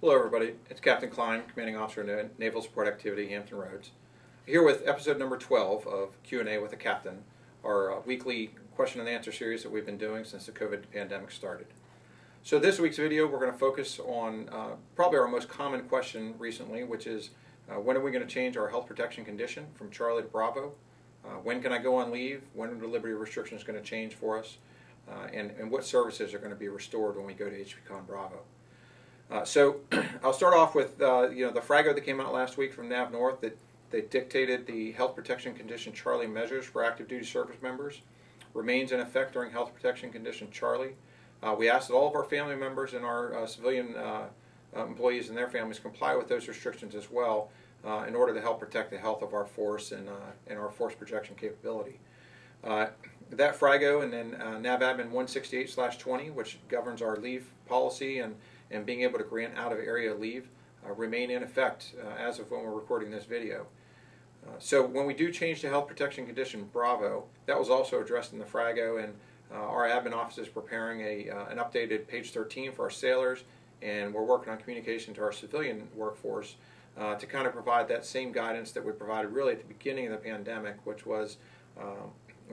Hello everybody, it's Captain Klein, Commanding Officer, Naval Support Activity, Hampton Roads. Here with episode number 12 of Q&A with the Captain, our weekly question and answer series that we've been doing since the COVID pandemic started. So this week's video we're going to focus on probably our most common question recently, which is when are we going to change our health protection condition from Charlie to Bravo? When can I go on leave? When are the liberty restrictions going to change for us? And what services are going to be restored when we go to HPCon Bravo? So I'll start off with the FRAGO that came out last week from NAV North that dictated the health protection condition Charlie measures for active duty service members remains in effect during health protection condition Charlie. We asked that all of our family members and our civilian employees and their families comply with those restrictions as well in order to help protect the health of our force and our force projection capability. That FRAGO and then NAV Admin 168/20, which governs our leave policy and being able to grant out-of-area leave, remain in effect as of when we're recording this video. So when we do change to health protection condition Bravo, that was also addressed in the FRAGO, and our admin office is preparing an updated page 13 for our sailors, and we're working on communication to our civilian workforce to kind of provide that same guidance that we provided really at the beginning of the pandemic, which was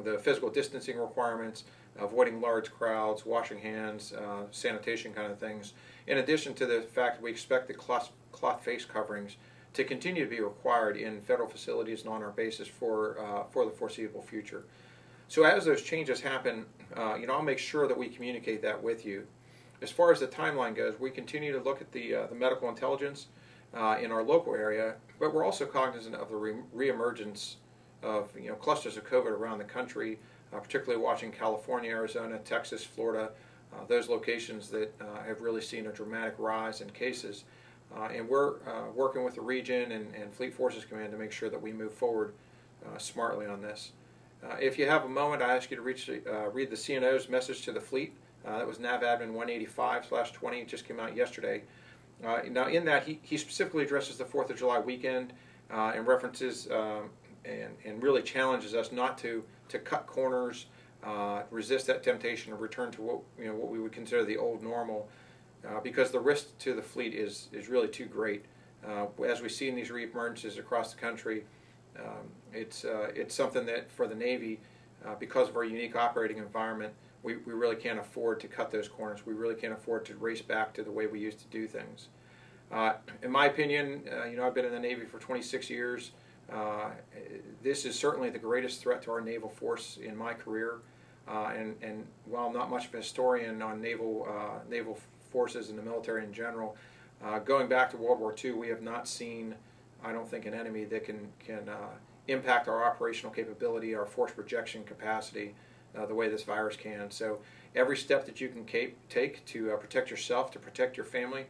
the physical distancing requirements, avoiding large crowds, washing hands, sanitation kind of things, in addition to the fact that we expect the cloth face coverings to continue to be required in federal facilities and on our bases for the foreseeable future. So as those changes happen, I'll make sure that we communicate that with you. As far as the timeline goes, we continue to look at the medical intelligence in our local area, but we're also cognizant of the reemergence of clusters of COVID around the country, particularly watching California, Arizona, Texas, Florida, those locations that have really seen a dramatic rise in cases. And we're working with the region and Fleet Forces Command to make sure that we move forward smartly on this. If you have a moment, I ask you to read the CNO's message to the fleet. That was NAV Admin 185/20. It just came out yesterday. Now in that, he specifically addresses the 4th of July weekend and references and really challenges us not to cut corners, resist that temptation, or return to what we would consider the old normal, because the risk to the fleet is really too great. As we see in these reemergences across the country, it's something that for the Navy, because of our unique operating environment, we really can't afford to cut those corners. We really can't afford to race back to the way we used to do things. In my opinion, I've been in the Navy for 26 years. This is certainly the greatest threat to our naval force in my career, and while I'm not much of a historian on naval forces and the military in general, going back to World War II, we have not seen, I don't think, an enemy that can impact our operational capability, our force projection capacity, the way this virus can. So every step that you can take to protect yourself, to protect your family,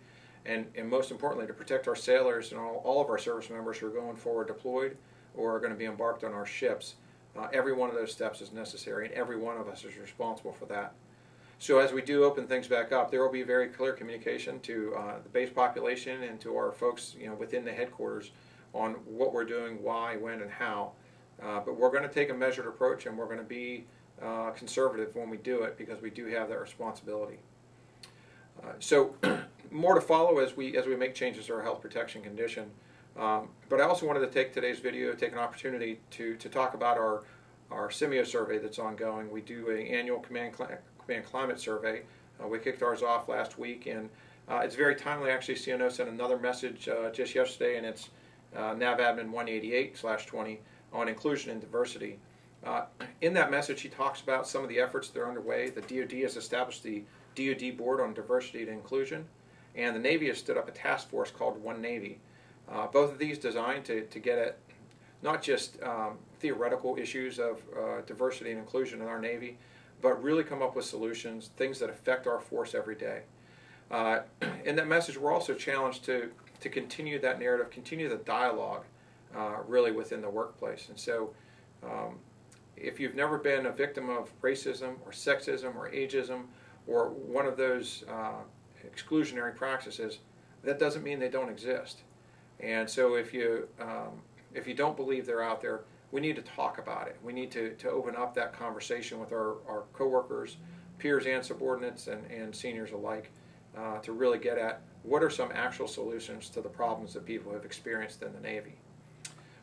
and most importantly, to protect our sailors and all of our service members who are going forward deployed or are going to be embarked on our ships, every one of those steps is necessary, and every one of us is responsible for that. So as we do open things back up, there will be very clear communication to the base population and to our folks within the headquarters on what we're doing, why, when, and how. But we're going to take a measured approach, and we're going to be conservative when we do it, because we do have that responsibility. So more to follow as we make changes to our health protection condition. But I also wanted to take today's video, take an opportunity to talk about our Simeo survey that's ongoing. We do an annual command climate survey. We kicked ours off last week, and it's very timely. Actually, CNO sent another message just yesterday, and it's NAV Admin 188/20 on inclusion and diversity. In that message, he talks about some of the efforts that are underway. The DoD has established the DoD Board on Diversity and Inclusion, and the Navy has stood up a task force called One Navy. Both of these designed to get at not just theoretical issues of diversity and inclusion in our Navy, but really come up with solutions, things that affect our force every day. In that message, we're also challenged to continue that narrative, continue the dialogue really within the workplace. And so if you've never been a victim of racism or sexism or ageism or one of those exclusionary practices, that doesn't mean they don't exist. And so if you don't believe they're out there, we need to talk about it. We need to open up that conversation with our coworkers, peers and subordinates, and seniors alike to really get at what are some actual solutions to the problems that people have experienced in the Navy.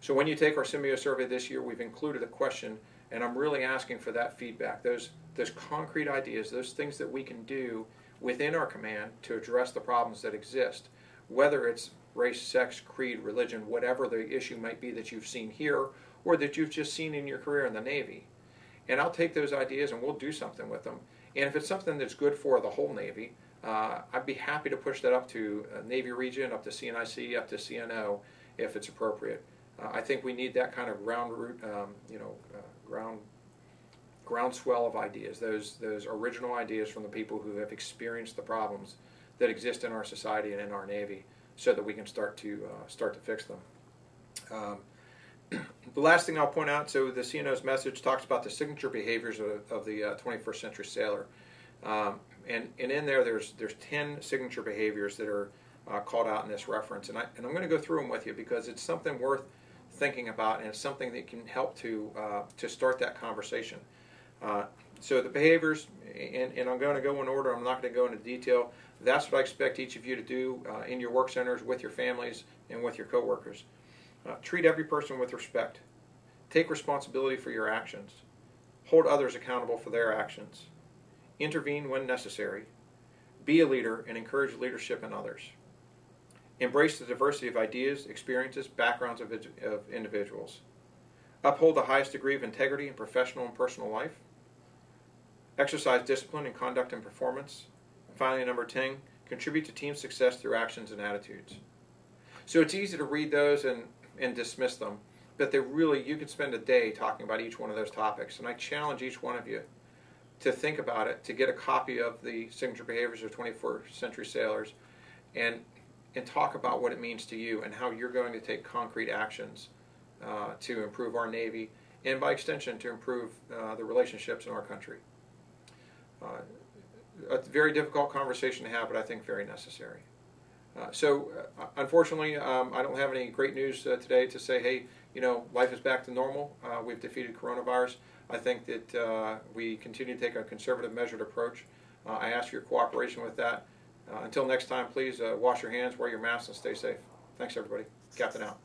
So when you take our Symbio survey this year, we've included a question, and I'm really asking for that feedback, those concrete ideas, those things that we can do within our command to address the problems that exist, whether it's race, sex, creed, religion, whatever the issue might be that you've seen here or that you've just seen in your career in the Navy. And I'll take those ideas and we'll do something with them. And if it's something that's good for the whole Navy, I'd be happy to push that up to Navy Region, up to CNIC, up to CNO, if it's appropriate. I think we need that kind of groundswell of ideas, those original ideas from the people who have experienced the problems that exist in our society and in our Navy, so that we can start to fix them. The last thing I'll point out, so the CNO's message talks about the signature behaviors of the 21st century sailor. And in there, there's 10 signature behaviors that are called out in this reference. And I'm going to go through them with you because it's something worth thinking about, and it's something that can help to start that conversation. So the behaviors, and I'm going to go in order, I'm not going to go into detail. That's what I expect each of you to do in your work centers, with your families, and with your coworkers. Treat every person with respect. Take responsibility for your actions. Hold others accountable for their actions. Intervene when necessary. Be a leader and encourage leadership in others. Embrace the diversity of ideas, experiences, backgrounds of individuals. Uphold the highest degree of integrity in professional and personal life. Exercise discipline in conduct and performance. And finally, number 10, contribute to team success through actions and attitudes. So it's easy to read those and dismiss them, but they really, you could spend a day talking about each one of those topics. And I challenge each one of you to think about it, to get a copy of the Signature Behaviors of 21st Century Sailors, and talk about what it means to you and how you're going to take concrete actions to improve our Navy, and by extension to improve the relationships in our country. A very difficult conversation to have, but I think very necessary. Unfortunately, I don't have any great news today to say, hey, life is back to normal. We've defeated coronavirus. I think that we continue to take a conservative, measured approach. I ask for your cooperation with that. Until next time, please wash your hands, wear your masks, and stay safe. Thanks, everybody. Captain out.